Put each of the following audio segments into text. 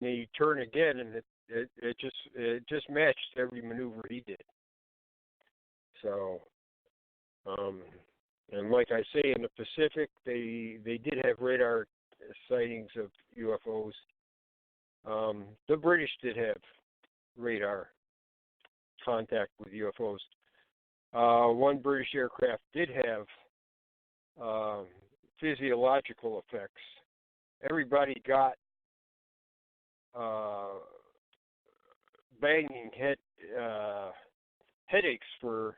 And he'd turn again, and it just matched every maneuver he did. So, and like I say, in the Pacific, they did have radar sightings of UFOs. The British did have radar contact with UFOs. One British aircraft did have physiological effects. Everybody got banging headaches for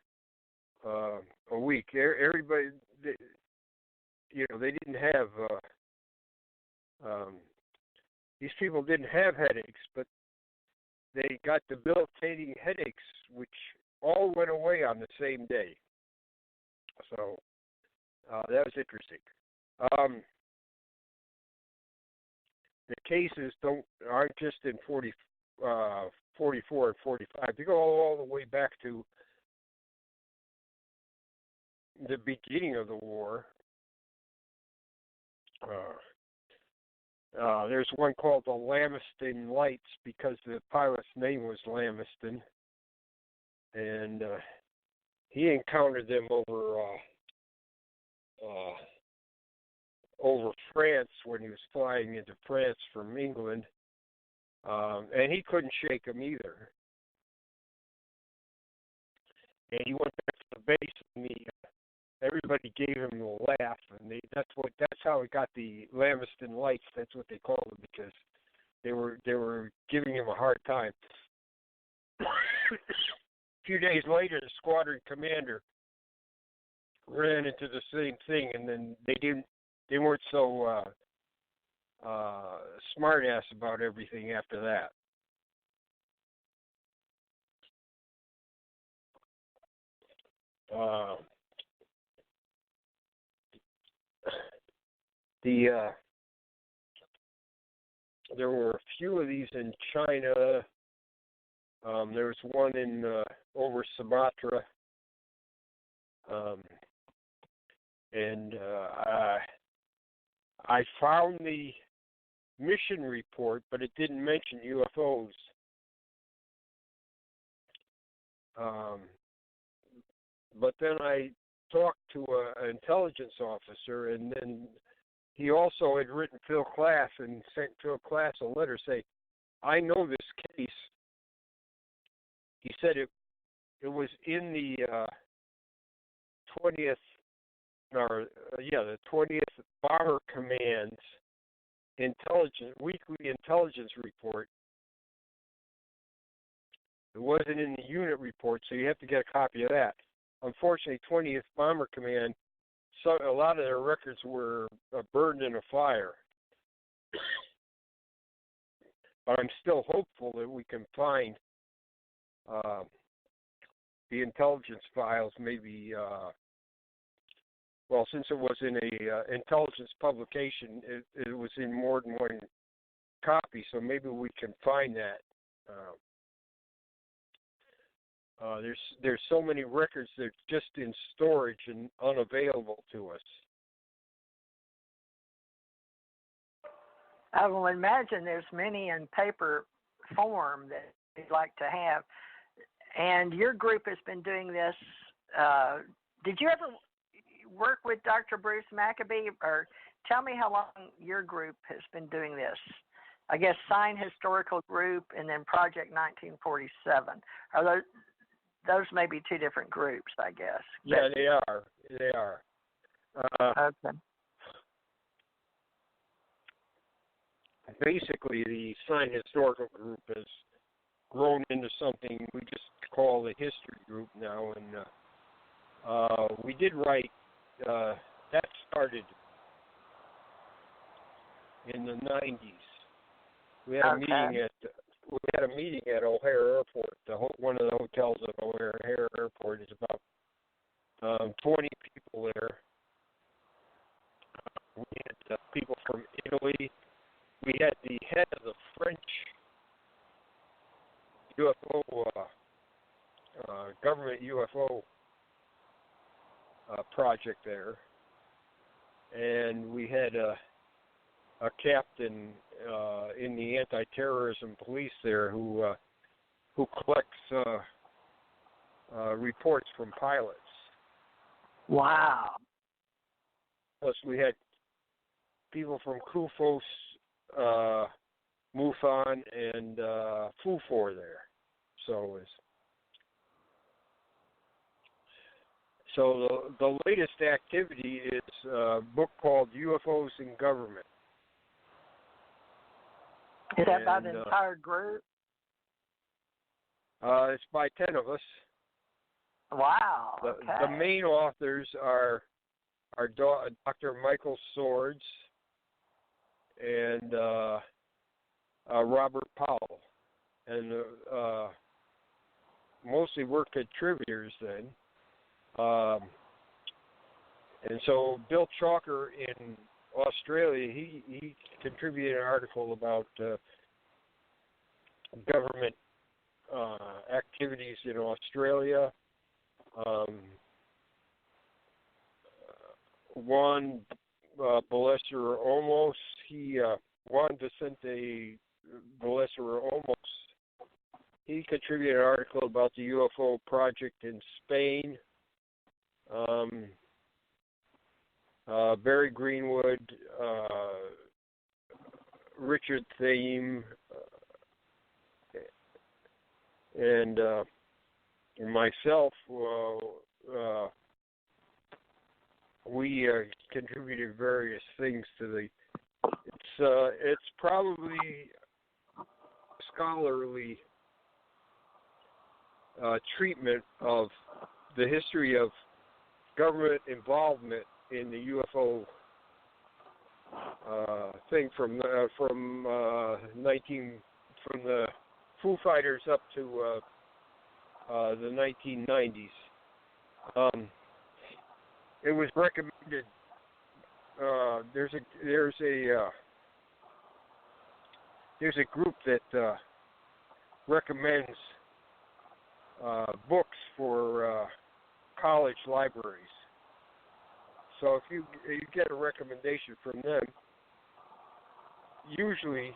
a week. Everybody, they didn't have. These people didn't have headaches, but they got debilitating headaches, which all went away on the same day. So that was interesting. The cases aren't just in 44 and 45. They go all the way back to the beginning of the war. There's one called the Lamiston Lights because the pilot's name was Lamiston, and he encountered them over France when he was flying into France from England, and he couldn't shake them either. And he went back to the base, and everybody gave him the laugh, and that's how he got the Lamiston Lights. That's what they called them, because they were giving him a hard time. A few days later, the squadron commander ran into the same thing, and then they weren't so smart ass about everything after that. There were a few of these in China. There was one in over Sumatra, and I found the mission report, but it didn't mention UFOs. But then I talked to an intelligence officer, and then he also had written Phil Klass and sent Phil Klass a letter saying, I know this case. He said it was in the 20th Bomber Command's weekly intelligence report. It wasn't in the unit report, so you have to get a copy of that. Unfortunately, 20th Bomber Command, a lot of their records were burned in a fire. But I'm still hopeful that we can find the intelligence files, maybe, since it was in a intelligence publication, it was in more than one copy, so maybe we can find that. There's so many records that are just in storage and unavailable to us. I will imagine there's many in paper form that you'd like to have. And your group has been doing this. Did you ever work with Dr. Bruce Maccabee? Or tell me how long your group has been doing this. I guess Sign Historical Group and then Project 1947. Are those may be two different groups, I guess. Yeah, they are. They are. Okay. Basically, the Sign Historical Group has grown into something we just call the History Group now, and we did write. That started in the 90s. We had a meeting at O'Hare Airport. One of the hotels at O'Hare Airport is about 20 people there. We had people from Italy. We had the head of the French UFO government UFO project there, and we had a captain in the anti-terrorism police there who collects reports from pilots. Wow. Plus, we had people from Kufos, MUFON, and FUFOR there. So the latest activity is a book called UFOs in Government. Is that by the entire group? It's by 10 of us. Wow. The main authors are Dr. Michael Swords and Robert Powell. And mostly we're contributors then. And so Bill Chalker in Australia, he contributed an article about government activities in Australia. Juan Ballester Olmos, Juan Vicente Ballester Olmos, he contributed an article about the UFO project in Spain. Barry Greenwood, Richard Thiem, and myself, we contributed various things to the. It's probably scholarly treatment of the history of government involvement in the UFO thing from the Foo Fighters up to the 1990s. It was recommended. There's a group that recommends books for college libraries. So if you get a recommendation from them, usually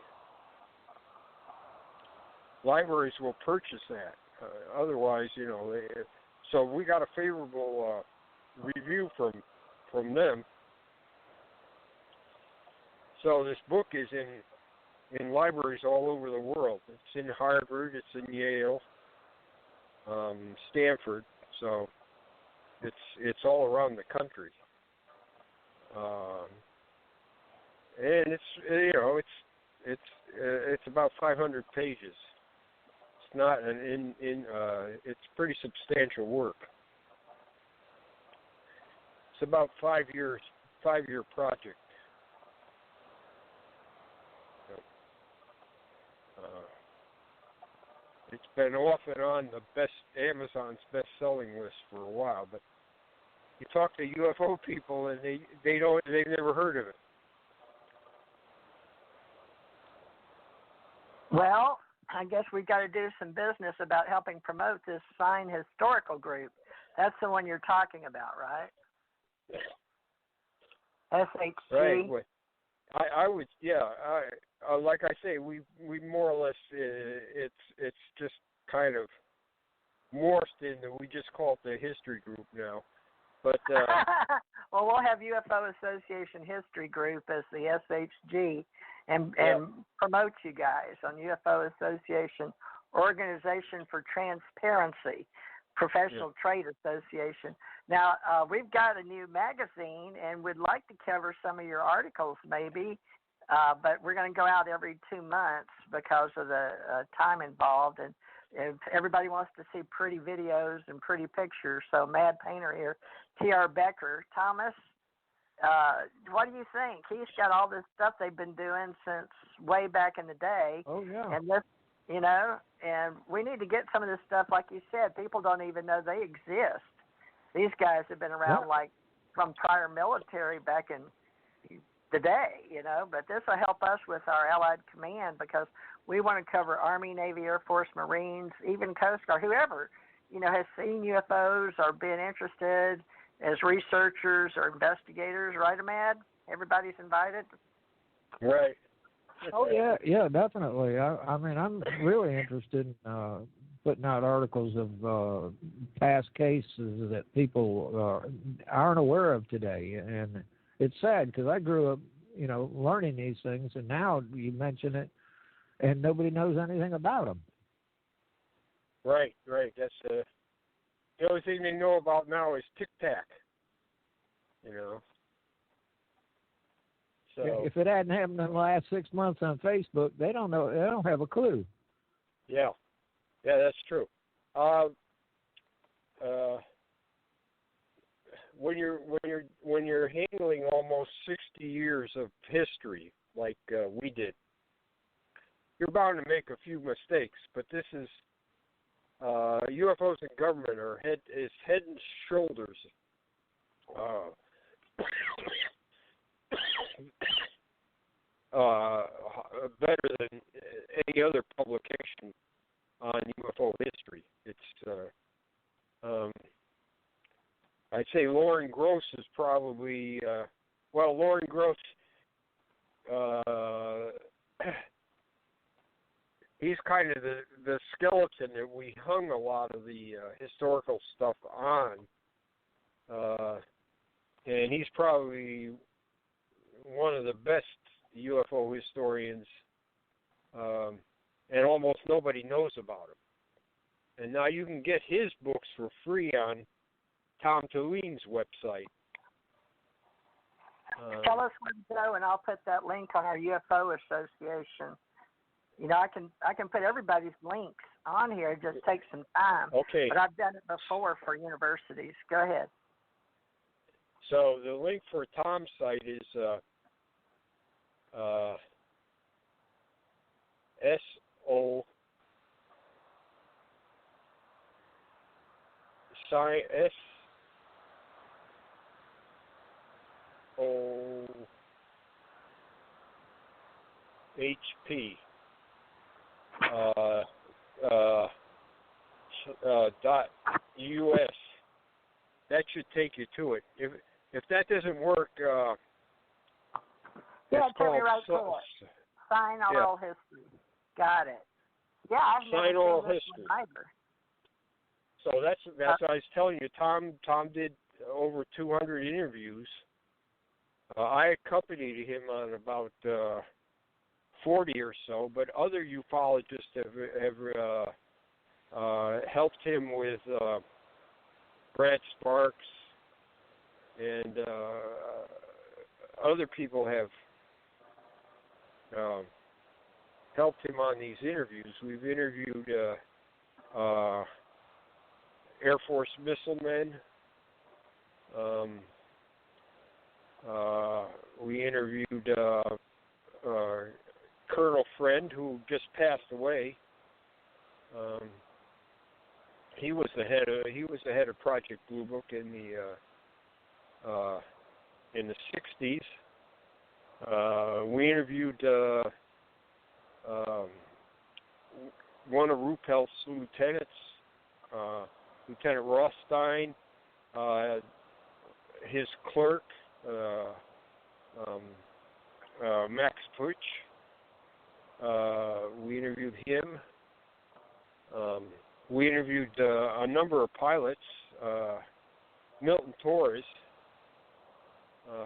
libraries will purchase that. Otherwise, so we got a favorable review from them. So this book is in libraries all over the world. It's in Harvard, it's in Yale, Stanford. So it's all around the country. And it's about 500 pages. It's not it's pretty substantial work. It's about 5 year project. It's been off and on Amazon's best-selling list for a while, but you talk to UFO people and they've never heard of it. Well, I guess we've got to do some business about helping promote this Sign Historical Group. That's the one you're talking about, right? SHG. Right. I would, yeah. Like I say, we more or less it's just kind of morphed into. We just call it the history group now. But well, we'll have UFO Association History Group as the SHG, and promote you guys on UFO Association Organization for Transparency, Professional Trade Association. Now, we've got a new magazine, and we'd like to cover some of your articles maybe, but we're going to go out every 2 months because of the time involved, and if everybody wants to see pretty videos and pretty pictures. So Mad Painter here, T.R. Becker. Thomas, what do you think? He's got all this stuff they've been doing since way back in the day. Oh, yeah. And this, and we need to get some of this stuff, like you said. People don't even know they exist. These guys have been around like from prior military back in the day, but this will help us with our Allied Command because we want to cover Army, Navy, Air Force, Marines, even Coast Guard, whoever, has seen UFOs or been interested as researchers or investigators, right, Ahmad? Everybody's invited? Right. Oh yeah, definitely. I mean, I'm really interested in putting out articles of past cases that people aren't aware of today, and it's sad because I grew up, learning these things, and now you mention it, and nobody knows anything about them. Right. That's the only thing they know about now is Tic Tac. So if it hadn't happened in the last 6 months on Facebook, they don't know. They don't have a clue. Yeah, that's true. When you're handling almost 60 years of history like we did, you're bound to make a few mistakes. But this is UFOs and government is head and shoulders better than any other publication on UFO history. It's I'd say Lauren Gross is probably Lauren Gross. He's kind of the skeleton that we hung a lot of the historical stuff on, and he's probably one of the best UFO historians, and almost nobody knows about him. And now you can get his books for free on Tom Tuleen's website. Tell us where to go, and I'll put that link on our UFO Association. I can put everybody's links on here. It just takes some time. Okay. But I've done it before for universities. Go ahead. So the link for Tom's site is SO HP .us. That should take you to it. If that doesn't work, take me right to it. Sign oral history. Got it. Yeah, I've never Sign oral seen this history. one either. So that's what I was telling you. Tom did over 200 interviews. I accompanied him on about 40 or so, but other ufologists have helped him with Brad Sparks, and other people have helped him on these interviews. We've interviewed Air Force missile men. We interviewed Colonel Friend, who just passed away. He was the head of Project Blue Book in the 60s. We interviewed one of Ruppel's lieutenants, Lieutenant Rothstein, his clerk, Max Putsch. We interviewed him. We interviewed a number of pilots. Milton Torres,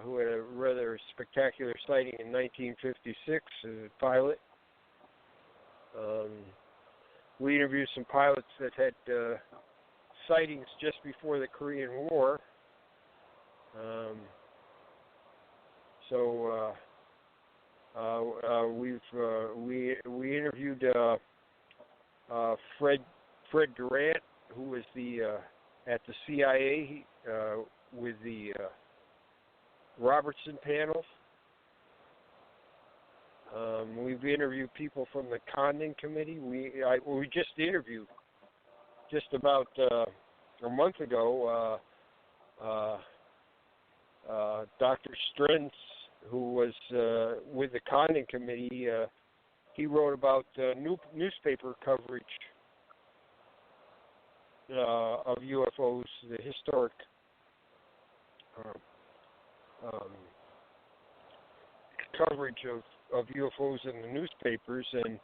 who had a rather spectacular sighting in 1956 as a pilot. We interviewed some pilots that had sightings just before the Korean War. We interviewed Fred Durant, who was at the CIA with the Robertson panel. We've interviewed people from the Condon Committee. We just interviewed just about a month ago Dr. Strentz, who was with the Condon Committee. He wrote about newspaper coverage of UFOs, the historic coverage of UFOs in the newspapers, and